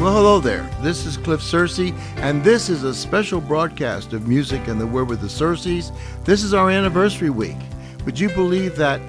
Well, hello there. This is Cliff Cerces, and this is a special broadcast of Music and the Word with the Cerces. This is our anniversary week. Would you believe that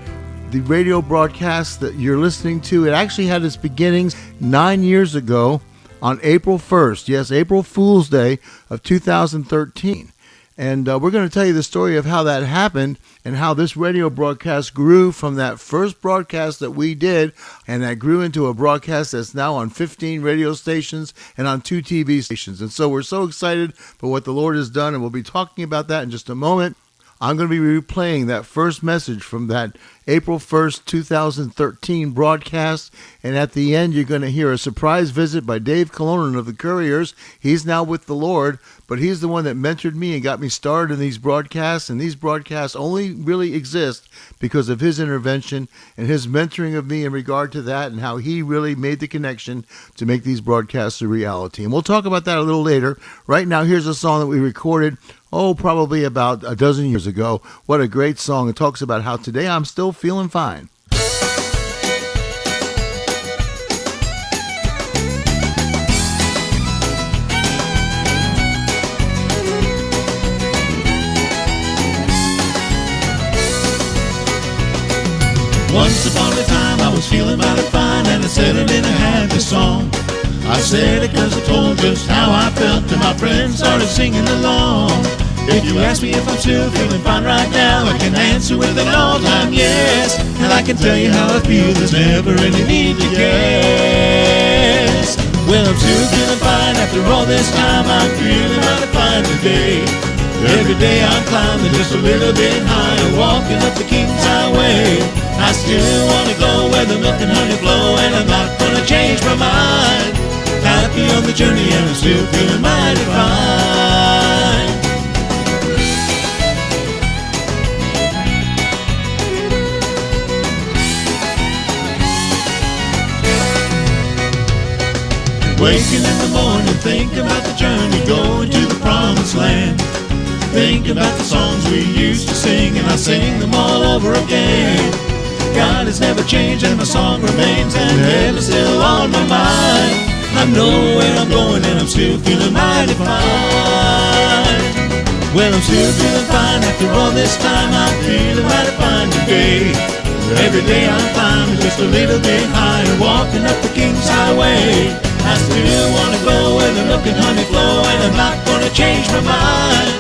the radio broadcast that you're listening to, it actually had its beginnings 9 years ago on April 1st. Yes, April Fool's Day of 2013. And we're going to tell you the story of how that happened and how this radio broadcast grew from that first broadcast that we did, and that grew into a broadcast that's now on 15 radio stations and on 2 TV stations. And so we're so excited for what the Lord has done, and we'll be talking about that in just a moment. I'm going to be replaying that first message from that April 1st, 2013 broadcast. And at the end, you're going to hear a surprise visit by Dave Colonan of the Couriers. He's now with the Lord, but he's the one that mentored me and got me started in these broadcasts. And these broadcasts only really exist because of his intervention and his mentoring of me in regard to that, and how he really made the connection to make these broadcasts a reality. And we'll talk about that a little later. Right now, here's a song that we recorded probably about a dozen years ago. What a great song. It talks about how today I'm still feeling fine. Once upon a time I was feeling mighty fine, and I said it and I had this song. I said it cause I told just how I felt, and my friends started singing along. If you ask me if I'm still feeling fine right now, I can answer with an all-time yes. And I can tell you how I feel, there's never any need to guess. Well, I'm still feeling fine after all this time, I'm feeling mighty fine today. Every day I'm climbing just a little bit higher, walking up the King's Highway. I still want to go where the milk and honey flow, and I'm not going to change my mind. Happy on the journey, and I'm still feeling mighty fine. Waking in the morning, thinking about the journey, going to the promised land. Think about the songs we used to sing, and I sing them all over again. God has never changed, and my song remains, and heaven's still on my mind. I know where I'm going, and I'm still feeling mighty fine. Well, I'm still feeling fine after all this time, I'm feeling mighty fine today. Every day I'm climbing just a little bit higher, walking up the King's Highway. I still want to go where the milk and honey flow, and I'm not going to change my mind.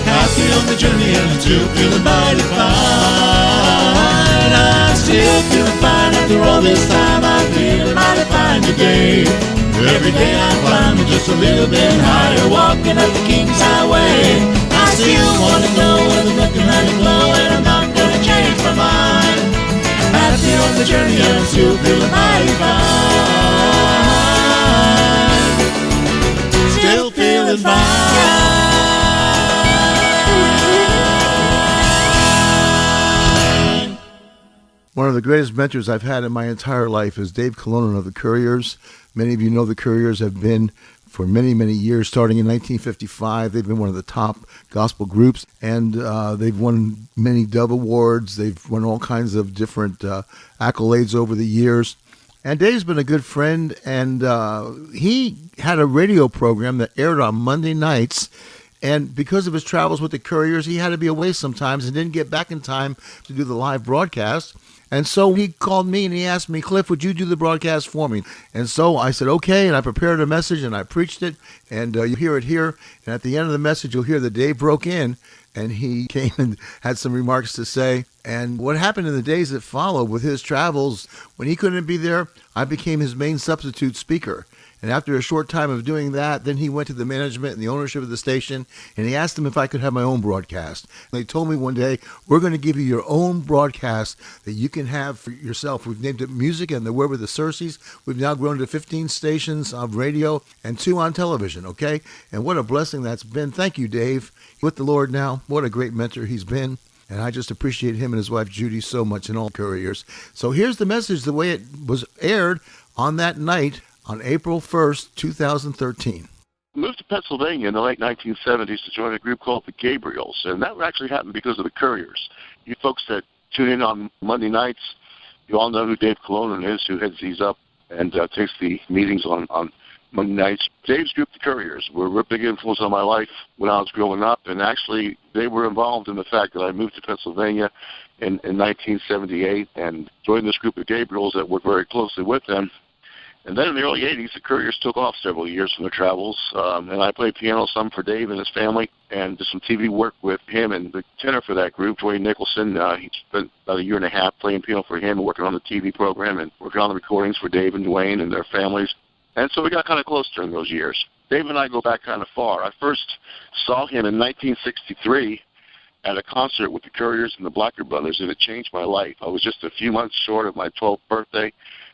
Happy on the journey, and I'm still feeling mighty fine. I'm still feeling fine after all this time, I'm feeling mighty fine today. Every day I'm climbing just a little bit higher, walking up the King's Highway. I still want to go where the milk and honey flow, and I'm not going to change my mind. Happy on the journey, and I'm still feeling mighty fine. Still feeling fine. One of the greatest mentors I've had in my entire life is Dave Colonan of the Couriers. Many of you know the Couriers have been for many, many years. Starting in 1955, they've been one of the top gospel groups, and they've won many Dove Awards. They've won all kinds of different accolades over the years. And Dave's been a good friend, and he had a radio program that aired on Monday nights. And because of his travels with the Couriers, he had to be away sometimes and didn't get back in time to do the live broadcast. And so he called me and he asked me, Cliff, would you do the broadcast for me? And so I said, okay. And I prepared a message and I preached it. And you hear it here. And at the end of the message, you'll hear that Dave broke in and he came and had some remarks to say. And what happened in the days that followed with his travels, when he couldn't be there, I became his main substitute speaker. And after a short time of doing that, then he went to the management and the ownership of the station, and he asked them if I could have my own broadcast. And they told me one day, we're going to give you your own broadcast that you can have for yourself. We've named it Music and the Word with the Cerces. We've now grown to 15 stations of radio and 2 on television, okay? And what a blessing that's been. Thank you, Dave. With the Lord now. What a great mentor he's been. And I just appreciate him and his wife, Judy, so much, and all Couriers. So here's the message, the way it was aired on that night on April 1st, 2013. Moved to Pennsylvania in the late 1970s to join a group called the Gabriels, and that actually happened because of the Couriers. You folks that tune in on Monday nights, you all know who Dave Colonan is, who heads these up and takes the meetings on Monday nights. Dave's group, the Couriers, were a big influence on my life when I was growing up, and actually they were involved in the fact that I moved to Pennsylvania in 1978 and joined this group of Gabriels that worked very closely with them. And then in the early 80s, the Couriers took off several years from their travels, and I played piano some for Dave and his family, and did some TV work with him. And the tenor for that group, Dwayne Nicholson, he spent about a year and a half playing piano for him, working on the TV program and working on the recordings for Dave and Dwayne and their families. And so we got kind of close during those years. Dave and I go back kind of far. I first saw him in 1963 at a concert with the Couriers and the Blacker Brothers, and it changed my life. I was just a few months short of my 12th birthday,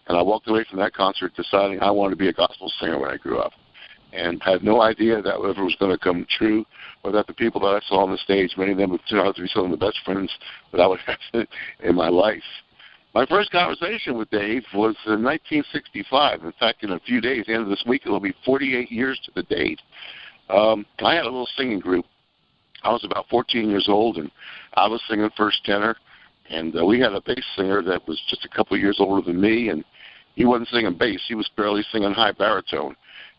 and I walked away from that concert deciding I wanted to be a gospel singer when I grew up, and had no idea that ever was going to come true, or that the people that I saw on the stage, many of them would turn out to be some of the best friends that I would have in my life. My first conversation with Dave was in 1965. In fact, in a few days, the end of this week, it will be 48 years to the date. I had a little singing group. I was about 14 years old, and I was singing first tenor, and we had a bass singer that was just a couple of years older than me, and he wasn't singing bass. He was barely singing high baritone.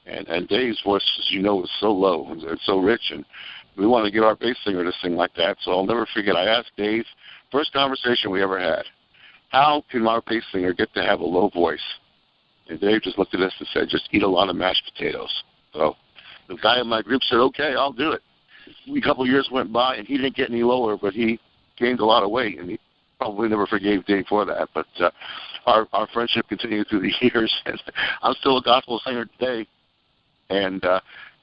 And Dave's voice, as you know, was so low and so rich, and we wanted to get our bass singer to sing like that. So I'll never forget, I asked Dave, first conversation we ever had, how can our bass singer get to have a low voice? And Dave just looked at us and said, just eat a lot of mashed potatoes. So the guy in my group said, okay, I'll do it. A couple of years went by, and he didn't get any lower, but he gained a lot of weight, and he probably never forgave Dave for that. But our friendship continued through the years, and I'm still a gospel singer today. And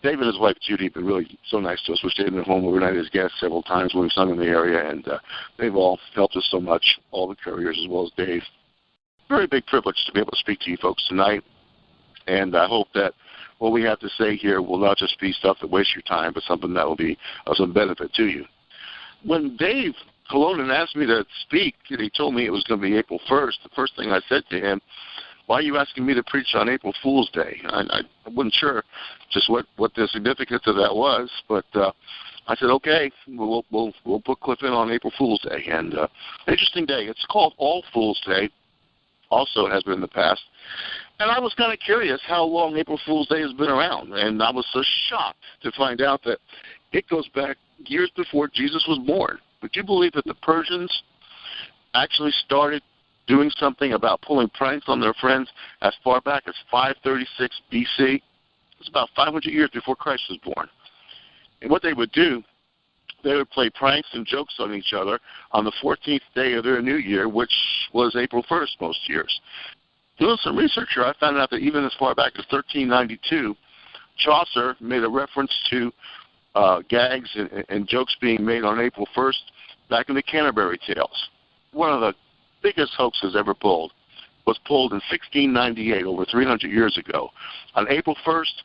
Dave and his wife, Judy, have been really so nice to us. We stayed in their home overnight as guests several times when we sung in the area, and they've all helped us so much, all the Couriers as well as Dave. Very big privilege to be able to speak to you folks tonight, and I hope that what we have to say here will not just be stuff that wastes your time, but something that will be of some benefit to you. When Dave Colonen asked me to speak, and he told me it was going to be April 1st, the first thing I said to him, why are you asking me to preach on April Fool's Day? I wasn't sure just what the significance of that was, but I said, okay, we'll put Cliff in on April Fool's Day. And interesting day. It's called All Fool's Day. Also, it has been in the past. And I was kind of curious how long April Fool's Day has been around, and I was so shocked to find out that it goes back years before Jesus was born. Would you believe that the Persians actually started doing something about pulling pranks on their friends as far back as 536 BC? It's about 500 years before Christ was born. And what they would do, they would play pranks and jokes on each other on the 14th day of their new year, which was April 1st most years. Doing some research here, I found out that even as far back as 1392, Chaucer made a reference to gags and jokes being made on April 1st back in the Canterbury Tales. One of the biggest hoaxes ever pulled was pulled in 1698, over 300 years ago. On April 1st,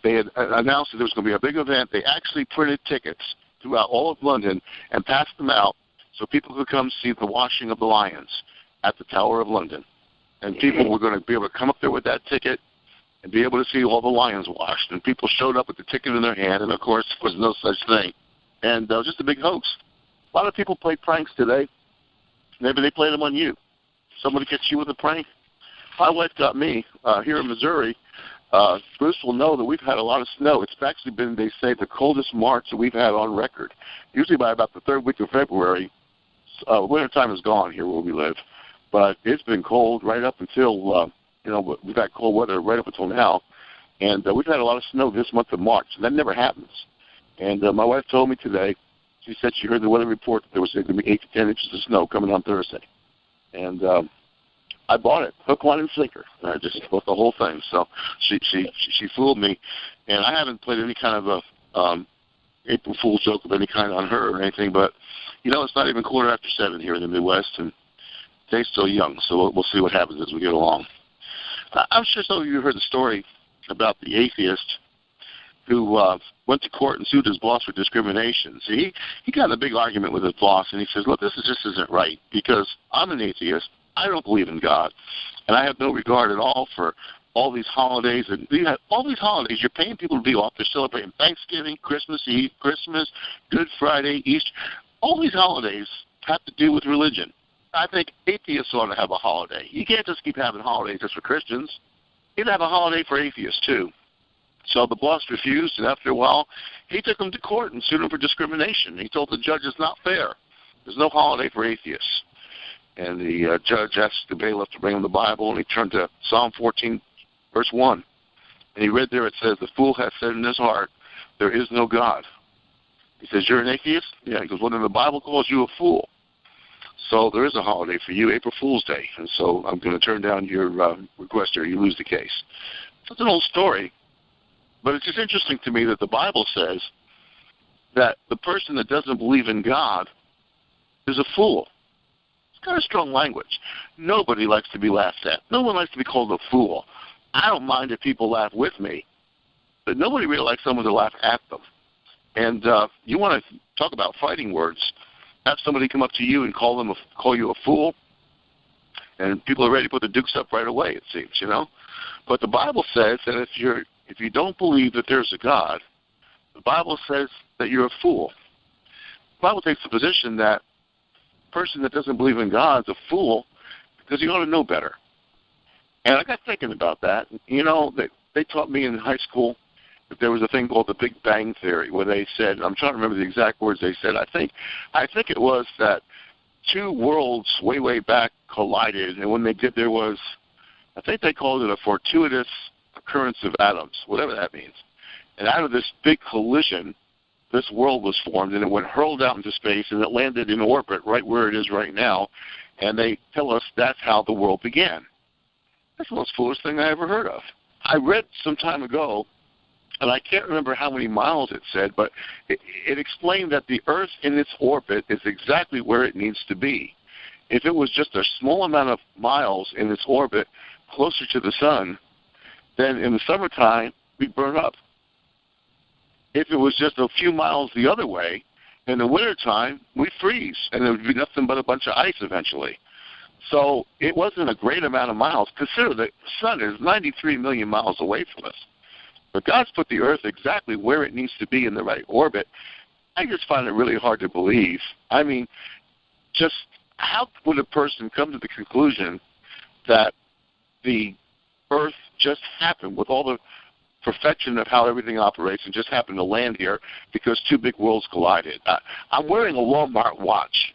they had announced that there was going to be a big event. They actually printed tickets throughout all of London and passed them out so people could come see the washing of the lions at the Tower of London. And people were going to be able to come up there with that ticket and be able to see all the lions washed. And people showed up with the ticket in their hand, and, of course, there was no such thing. And just a big hoax. A lot of people play pranks today. Maybe they played them on you. Somebody gets you with a prank. My wife got me here in Missouri. Bruce will know that we've had a lot of snow. It's actually been, they say, the coldest March that we've had on record. Usually by about the third week of wintertime is gone here where we live. But it's been cold right up until, we've had cold weather right up until now. And we've had a lot of snow this month of March, and that never happens. And my wife told me today, she said she heard the weather report that there was going to be 8 to 10 inches of snow coming on Thursday. And I bought it, hook, line, and sinker. I just bought the whole thing. So she fooled me. And I haven't played any kind of a April Fool's joke of any kind on her or anything. But, it's not even 7:15 here in the Midwest, and they're still young. So we'll see what happens as we get along. I'm sure some of you heard the story about the atheist who went to court and sued his boss for discrimination. See, he got in a big argument with his boss, and he says, look, this just isn't right, because I'm an atheist, I don't believe in God, and I have no regard at all for all these holidays. And you have all these holidays, you're paying people to be off. They're celebrating Thanksgiving, Christmas Eve, Christmas, Good Friday, Easter. All these holidays have to do with religion. I think atheists ought to have a holiday. You can't just keep having holidays just for Christians. You'd have a holiday for atheists, too. So the boss refused, and after a while, he took him to court and sued him for discrimination. He told the judge it's not fair. There's no holiday for atheists. And the judge asked the bailiff to bring him the Bible, and he turned to Psalm 14, verse 1. And he read there, it says, the fool hath said in his heart, there is no God. He says, you're an atheist? Yeah. He goes, well, then the Bible calls you a fool. So there is a holiday for you, April Fool's Day. And so I'm going to turn down your request here. You lose the case. It's an old story, but it's just interesting to me that the Bible says that the person that doesn't believe in God is a fool. It's kind of strong language. Nobody likes to be laughed at. No one likes to be called a fool. I don't mind if people laugh with me, but nobody really likes someone to laugh at them. And you want to talk about fighting words. Have somebody come up to you and call you a fool, and people are ready to put the dukes up right away, it seems, you know. But the Bible says that if you don't believe that there's a God, the Bible says that you're a fool. The Bible takes the position that a person that doesn't believe in God is a fool because he ought to know better. And I got thinking about that. You know, they taught me in high school that there was a thing called the Big Bang Theory, where they said, I'm trying to remember the exact words they said. I think it was that two worlds way, way back collided, and when they did, there was, I think they called it a fortuitous occurrence of atoms, whatever that means. And out of this big collision, this world was formed, and it went hurled out into space, and it landed in orbit right where it is right now, and they tell us that's how the world began. That's the most foolish thing I ever heard of. I read some time ago, and I can't remember how many miles it said, but it explained that the Earth in its orbit is exactly where it needs to be. If it was just a small amount of miles in its orbit closer to the sun, then in the summertime, we'd burn up. If it was just a few miles the other way, in the wintertime, we'd freeze, and there would be nothing but a bunch of ice eventually. So it wasn't a great amount of miles. Consider the sun is 93 million miles away from us. But God's put the Earth exactly where it needs to be in the right orbit. I just find it really hard to believe. I mean, just how would a person come to the conclusion that the Earth just happened with all the perfection of how everything operates and just happened to land here because two big worlds collided? I'm wearing a Walmart watch.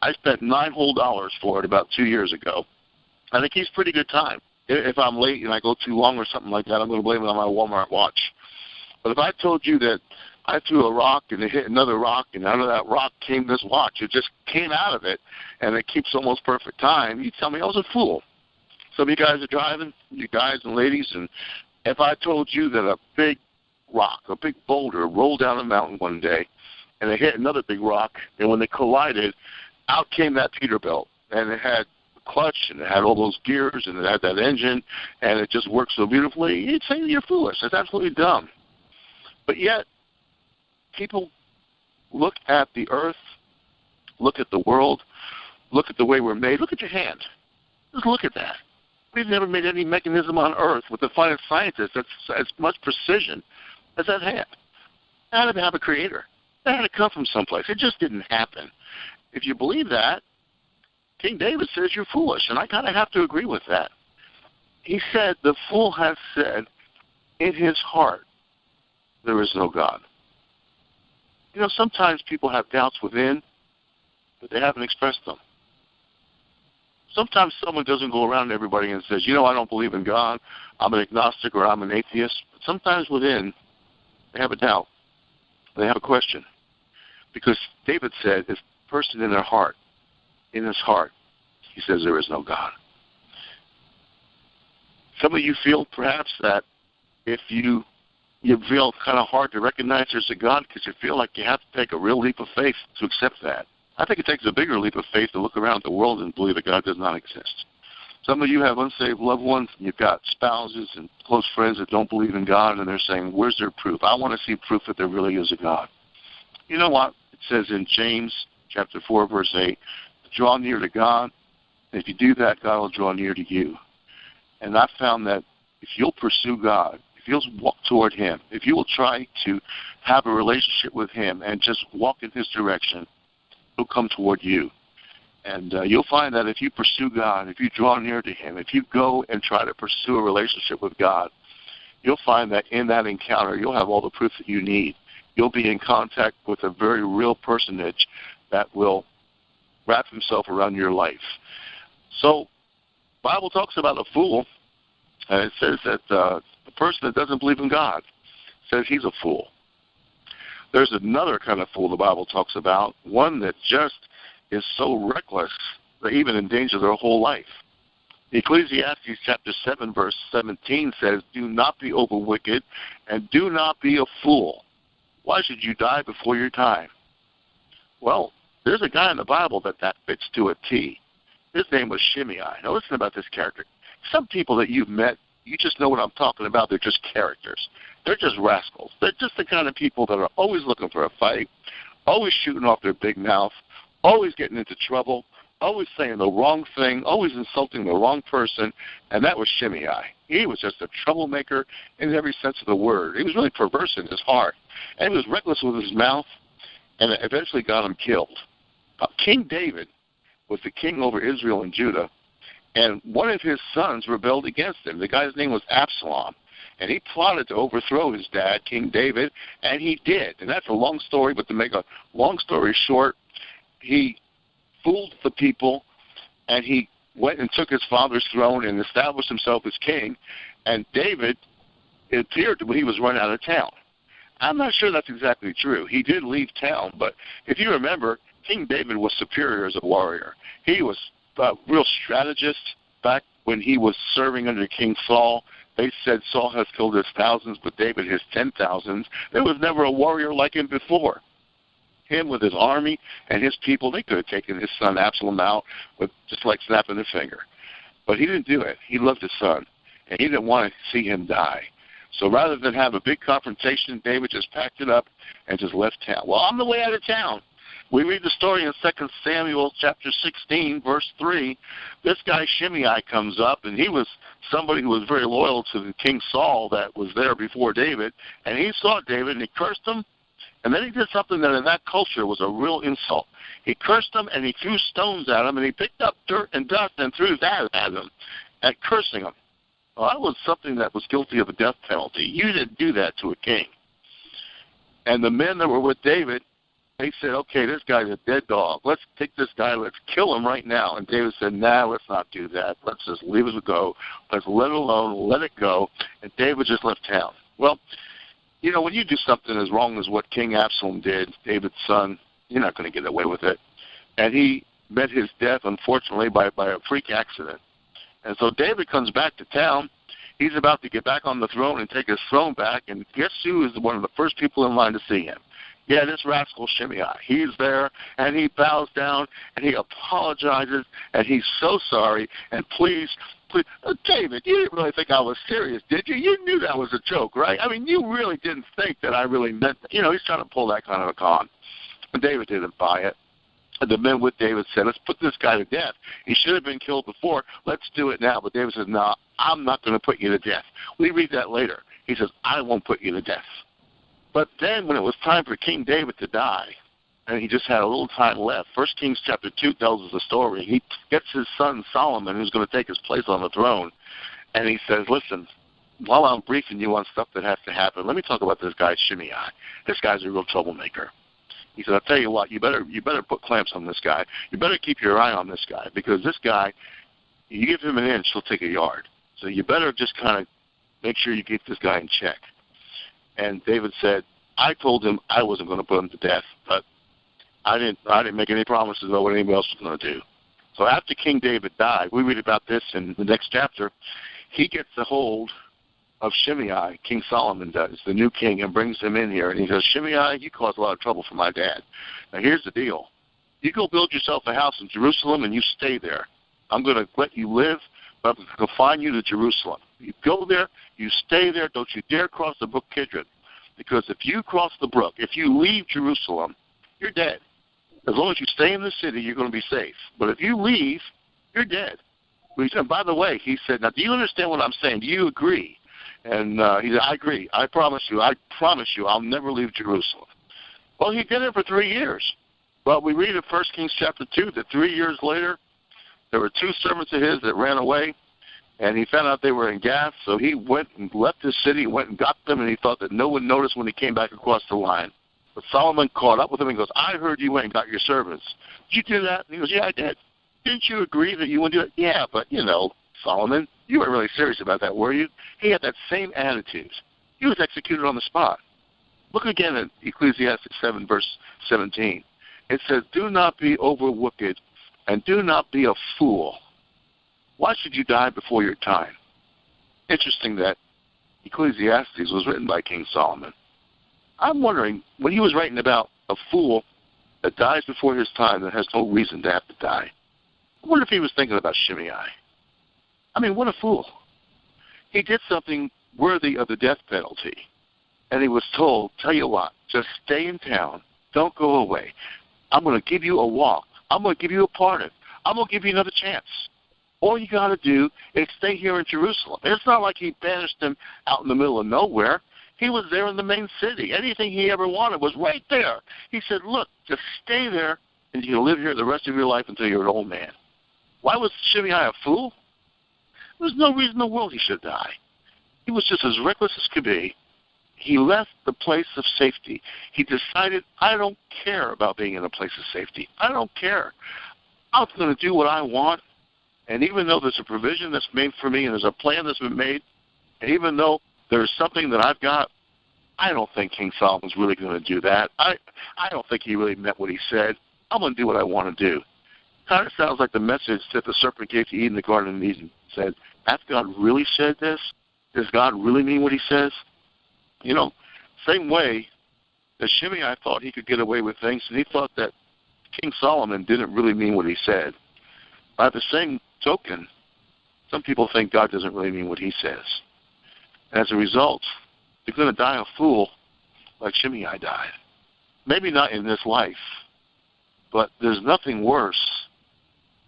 I spent $9 whole for it about 2 years ago, and it keeps pretty good time. If I'm late and I go too long or something like that, I'm going to blame it on my Walmart watch. But if I told you that I threw a rock and it hit another rock, and out of that rock came this watch, it just came out of it, and it keeps almost perfect time, you'd tell me I was a fool. Some of you guys are driving, you guys and ladies, and if I told you that a big rock, a big boulder rolled down a mountain one day, and it hit another big rock, and when they collided, out came that Peterbilt, and it had a clutch, and it had all those gears, and it had that engine, and it just worked so beautifully, you'd say you're foolish. That's absolutely dumb. But yet, people look at the earth, look at the world, look at the way we're made. Look at your hand. Just look at that. We've never made any mechanism on earth with the finest scientists that's as much precision as that hand. That had to have a creator. That had to come from someplace. It just didn't happen. If you believe that, King David says you're foolish, and I kind of have to agree with that. He said, the fool has said in his heart, there is no God. You know, sometimes people have doubts within, but they haven't expressed them. Sometimes someone doesn't go around to everybody and says, you know, I don't believe in God, I'm an agnostic or I'm an atheist. But sometimes within, they have a doubt. They have a question. Because David said, this person in their heart, in his heart, he says there is no God. Some of you feel perhaps that if you feel kind of hard to recognize there's a God because you feel like you have to take a real leap of faith to accept that. I think it takes a bigger leap of faith to look around the world and believe that God does not exist. Some of you have unsaved loved ones, and you've got spouses and close friends that don't believe in God, and they're saying, where's their proof? I want to see proof that there really is a God. You know what? It says in James chapter 4, verse 8, draw near to God, and if you do that, God will draw near to you. And I found that if you'll pursue God, if you'll walk toward Him, if you will try to have a relationship with Him and just walk in His direction, He'll come toward you. And you'll find that if you pursue God, if you draw near to Him, if you go and try to pursue a relationship with God, you'll find that in that encounter, you'll have all the proof that you need. You'll be in contact with a very real personage that will wrap himself around your life. So, the Bible talks about a fool, and it says that the person that doesn't believe in God says he's a fool. There's another kind of fool the Bible talks about, one that just is so reckless that even endangers their whole life. Ecclesiastes chapter 7, verse 17 says, "Do not be over wicked, and do not be a fool. Why should you die before your time?" Well, there's a guy in the Bible that fits to a T. His name was Shimei. Now listen about this character. Some people that you've met, you just know what I'm talking about. They're just characters. They're just rascals. They're just the kind of people that are always looking for a fight, always shooting off their big mouth, always getting into trouble, always saying the wrong thing, always insulting the wrong person, and that was Shimei. He was just a troublemaker in every sense of the word. He was really perverse in his heart, and he was reckless with his mouth, and it eventually got him killed. King David was the king over Israel and Judah, and one of his sons rebelled against him. The guy's name was Absalom, and he plotted to overthrow his dad, King David, and he did. And that's a long story, but to make a long story short, he fooled the people, and he went and took his father's throne and established himself as king, and David, it appeared that he was run out of town. I'm not sure that's exactly true. He did leave town, but if you remember, King David was superior as a warrior. He was a real strategist. Back when he was serving under King Saul, they said Saul has killed his thousands, but David his 10,000s. There was never a warrior like him before. Him with his army and his people, they could have taken his son Absalom out with just like snapping a finger. But he didn't do it. He loved his son, and he didn't want to see him die. So rather than have a big confrontation, David just packed it up and just left town. Well, on the way out of town, we read the story in 2 Samuel chapter 16, verse 3. This guy Shimei comes up, and he was somebody who was very loyal to the King Saul that was there before David, and he saw David, and he cursed him, and then he did something that in that culture was a real insult. He cursed him, and he threw stones at him, and he picked up dirt and dust and threw that at him, at cursing him. Well, that was something that was guilty of a death penalty. You didn't do that to a king. And the men that were with David, they said, okay, this guy's a dead dog. Let's take this guy. Let's kill him right now. And David said, nah, let's not do that. Let's just leave it go. Let's let it alone. Let it go. And David just left town. Well, you know, when you do something as wrong as what King Absalom did, David's son, you're not going to get away with it. And he met his death, unfortunately, by a freak accident. And so David comes back to town. He's about to get back on the throne and take his throne back. And guess who is one of the first people in line to see him? Yeah, this rascal Shimei. He's there, and he bows down, and he apologizes, and he's so sorry, and please, David, you didn't really think I was serious, did you? You knew that was a joke, right? I mean, you really didn't think that I really meant that. You know, he's trying to pull that kind of a con. And David didn't buy it. And the men with David said, let's put this guy to death. He should have been killed before. Let's do it now. But David says, no, I'm not going to put you to death. We read that later. He says, I won't put you to death. But then when it was time for King David to die, and he just had a little time left, 1 Kings chapter 2 tells us the story. He gets his son Solomon, who's going to take his place on the throne, and he says, listen, while I'm briefing you on stuff that has to happen, let me talk about this guy Shimei. This guy's a real troublemaker. He said, I'll tell you what, you better put clamps on this guy. You better keep your eye on this guy, because this guy, you give him an inch, he'll take a yard. So you better just kind of make sure you keep this guy in check. And David said, I told him I wasn't going to put him to death, but I didn't make any promises about what anybody else was going to do. So after King David died, we read about this in the next chapter, he gets a hold of Shimei, King Solomon does, the new king, and brings him in here. And he says, Shimei, you caused a lot of trouble for my dad. Now here's the deal. You go build yourself a house in Jerusalem and you stay there. I'm going to let you live, but I'm going to confine you to Jerusalem. You go there, you stay there, don't you dare cross the brook Kidron. Because if you cross the brook, if you leave Jerusalem, you're dead. As long as you stay in the city, you're going to be safe. But if you leave, you're dead. He said, by the way, he said, now do you understand what I'm saying? Do you agree? And he said, I agree. I promise you, I'll never leave Jerusalem. Well, he did it for 3 years. Well, we read in 1 Kings chapter 2 that 3 years later, there were 2 servants of his that ran away. And he found out they were in Gath, so he went and left his city, went and got them, and he thought that no one noticed when he came back across the line. But Solomon caught up with him and goes, I heard you went and got your servants. Did you do that? And he goes, yeah, I did. Didn't you agree that you would do it? Yeah, but, Solomon, you weren't really serious about that, were you? He had that same attitude. He was executed on the spot. Look again at Ecclesiastes 7, verse 17. It says, do not be over wicked, and do not be a fool. Why should you die before your time? Interesting that Ecclesiastes was written by King Solomon. I'm wondering, when he was writing about a fool that dies before his time that has no reason to have to die, I wonder if he was thinking about Shimei. I mean, what a fool. He did something worthy of the death penalty. And he was told, tell you what, just stay in town. Don't go away. I'm going to give you a walk. I'm going to give you a pardon. I'm going to give you another chance. All you got to do is stay here in Jerusalem. It's not like he banished him out in the middle of nowhere. He was there in the main city. Anything he ever wanted was right there. He said, look, just stay there, and you can live here the rest of your life until you're an old man. Why was Shimei a fool? There's no reason in the world he should die. He was just as reckless as could be. He left the place of safety. He decided, I don't care about being in a place of safety. I don't care. I'm going to do what I want. And even though there's a provision that's made for me and there's a plan that's been made, and even though there's something that I've got, I don't think King Solomon's really going to do that. I don't think he really meant what he said. I'm going to do what I want to do. Kind of sounds like the message that the serpent gave to Eve in the Garden of Eden. Said, has God really said this? Does God really mean what he says? Same way that Shimei thought he could get away with things, and he thought that King Solomon didn't really mean what he said. By the same token, some people think God doesn't really mean what he says. As a result, you're going to die a fool like Shimei died. Maybe not in this life, but there's nothing worse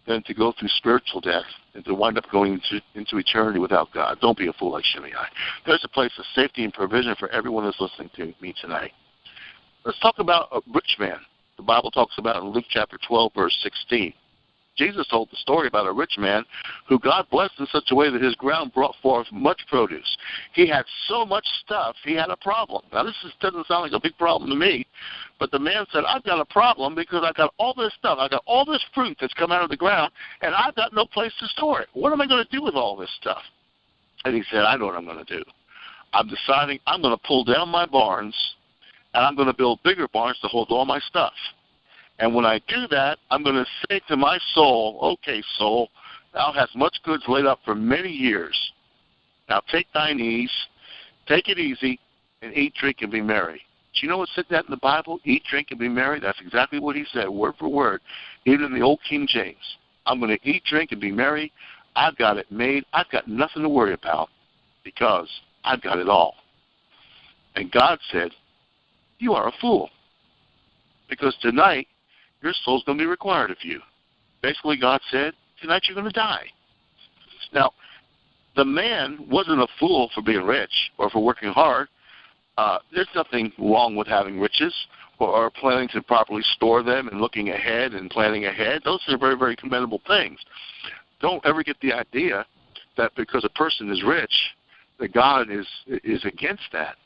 than to go through spiritual death and to wind up going into eternity without God. Don't be a fool like Shimei. There's a place of safety and provision for everyone that's listening to me tonight. Let's talk about a rich man. The Bible talks about in Luke chapter 12, verse 16. Jesus told the story about a rich man who God blessed in such a way that his ground brought forth much produce. He had so much stuff, he had a problem. Now, this doesn't sound like a big problem to me, but the man said, I've got a problem because I've got all this stuff. I've got all this fruit that's come out of the ground, and I've got no place to store it. What am I going to do with all this stuff? And he said, I know what I'm going to do. I'm deciding I'm going to pull down my barns, and I'm going to build bigger barns to hold all my stuff. And when I do that, I'm going to say to my soul, okay, soul, thou hast much goods laid up for many years. Now take thine ease, take it easy, and eat, drink, and be merry. Do you know what said that in the Bible? Eat, drink, and be merry? That's exactly what he said, word for word, even in the old King James. I'm going to eat, drink, and be merry. I've got it made. I've got nothing to worry about because I've got it all. And God said, you are a fool because tonight, your soul's going to be required of you. Basically, God said, tonight you're going to die. Now, the man wasn't a fool for being rich or for working hard. There's nothing wrong with having riches or planning to properly store them and looking ahead and planning ahead. Those are very, very commendable things. Don't ever get the idea that because a person is rich, that God is against that.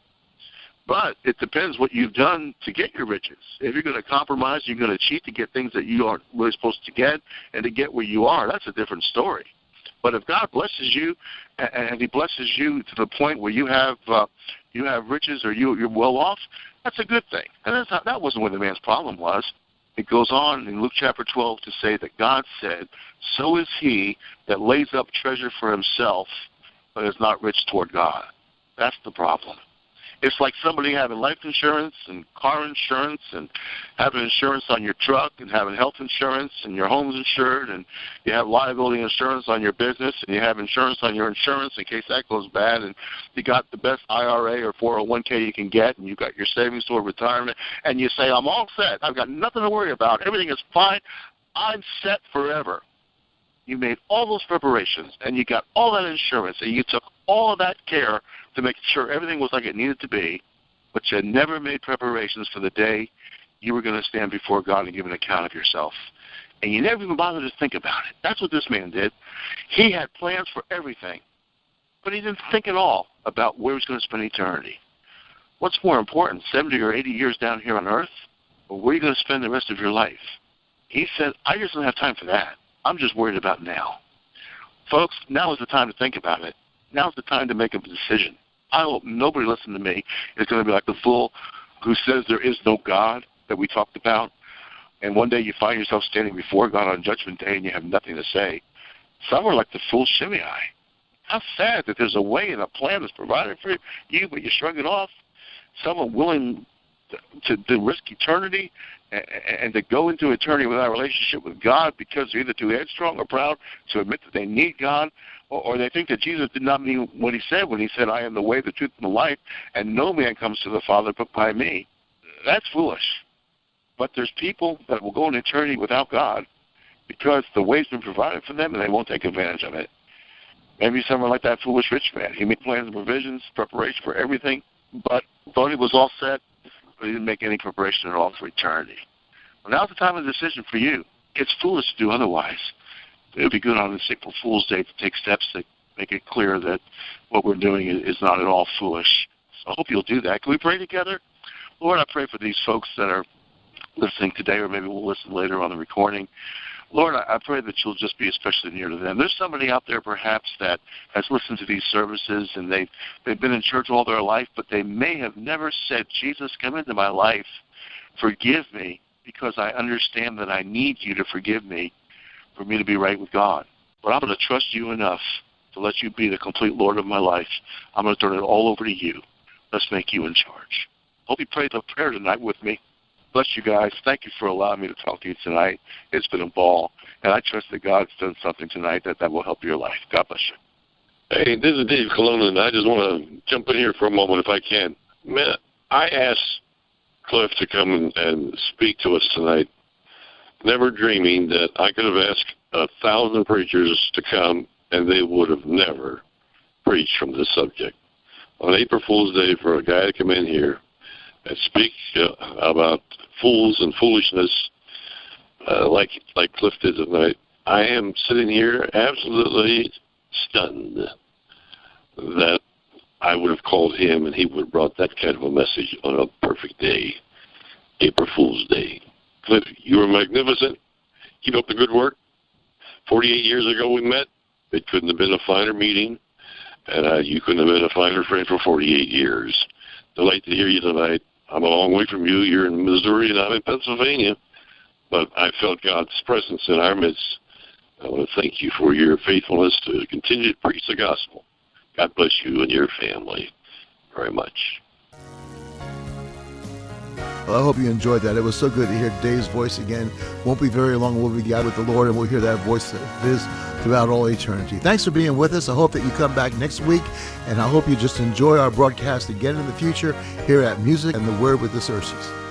But it depends what you've done to get your riches. If you're going to compromise, you're going to cheat to get things that you aren't really supposed to get and to get where you are, that's a different story. But if God blesses you and he blesses you to the point where you have riches or you're well off, that's a good thing. And that wasn't what the man's problem was. It goes on in Luke chapter 12 to say that God said, so is he that lays up treasure for himself but is not rich toward God. That's the problem. It's like somebody having life insurance and car insurance and having insurance on your truck and having health insurance and your home's insured and you have liability insurance on your business and you have insurance on your insurance in case that goes bad and you got the best IRA or 401k you can get and you got your savings toward retirement and you say, I'm all set. I've got nothing to worry about. Everything is fine. I'm set forever. You made all those preparations and you got all that insurance and you took all of that care to make sure everything was like it needed to be, but you never made preparations for the day you were going to stand before God and give an account of yourself. and you never even bother to think about it. That's what this man did. He had plans for everything, but he didn't think at all about where he was going to spend eternity. What's more important, 70 or 80 years down here on earth, or where are you going to spend the rest of your life? He said, I just don't have time for that. I'm just worried about now. Folks, now is the time to think about it. Now is the time to make a decision. I hope nobody listening to me is going to be like the fool who says there is no God that we talked about, and one day you find yourself standing before God on Judgment Day and you have nothing to say. Some are like the fool Shimei. How sad that there's a way and a plan that's provided for you, but you shrug it off. Some are willing to risk eternity and to go into eternity without a relationship with God because they're either too headstrong or proud to admit that they need God, or they think that Jesus did not mean what he said when he said, I am the way, the truth, and the life, and no man comes to the Father but by me. That's foolish. But there's people that will go in eternity without God because the way's been provided for them and they won't take advantage of it. Maybe some are like that foolish rich man. He made plans and provisions, preparation for everything, but thought he was all set, but he didn't make any preparation at all for eternity. Well, now's the time of decision for you. It's foolish to do otherwise. It would be good on this April Fool's Day to take steps to make it clear that what we're doing is not at all foolish. So I hope you'll do that. Can we pray together? Lord, I pray for these folks that are listening today, or maybe we'll listen later on the recording. Lord, I pray that you'll just be especially near to them. There's somebody out there perhaps that has listened to these services and they've been in church all their life, but they may have never said, Jesus, come into my life, forgive me, because I understand that I need you to forgive me for me to be right with God. But I'm going to trust you enough to let you be the complete Lord of my life. I'm going to turn it all over to you. Let's make you in charge. Hope you prayed the prayer tonight with me. Bless you guys. Thank you for allowing me to talk to you tonight. It's been a ball, and I trust that God's done something tonight that will help your life. God bless you. Hey, this is Dave Colonna, and I just want to jump in here for a moment if I can. Man, I asked Cliff to come and speak to us tonight, never dreaming that I could have asked 1,000 preachers to come, and they would have never preached from this subject. On April Fool's Day, for a guy to come in here and speak about fools and foolishness like Cliff did tonight, I am sitting here absolutely stunned that I would have called him and he would have brought that kind of a message on a perfect day, April Fool's Day. Cliff, you were magnificent. Keep up the good work. 48 years ago we met. It couldn't have been a finer meeting, and you couldn't have been a finer friend for 48 years. Delight to hear you tonight. I'm a long way from you. You're in Missouri and I'm in Pennsylvania, but I felt God's presence in our midst. I want to thank you for your faithfulness to continue to preach the gospel. God bless you and your family very much. Well, I hope you enjoyed that. It was so good to hear Dave's voice again. Won't be very long. We'll be out with the Lord, and we'll hear that voice of his throughout all eternity. Thanks for being with us. I hope that you come back next week, and I hope you just enjoy our broadcast again in the future here at Music and the Word with the Cerces.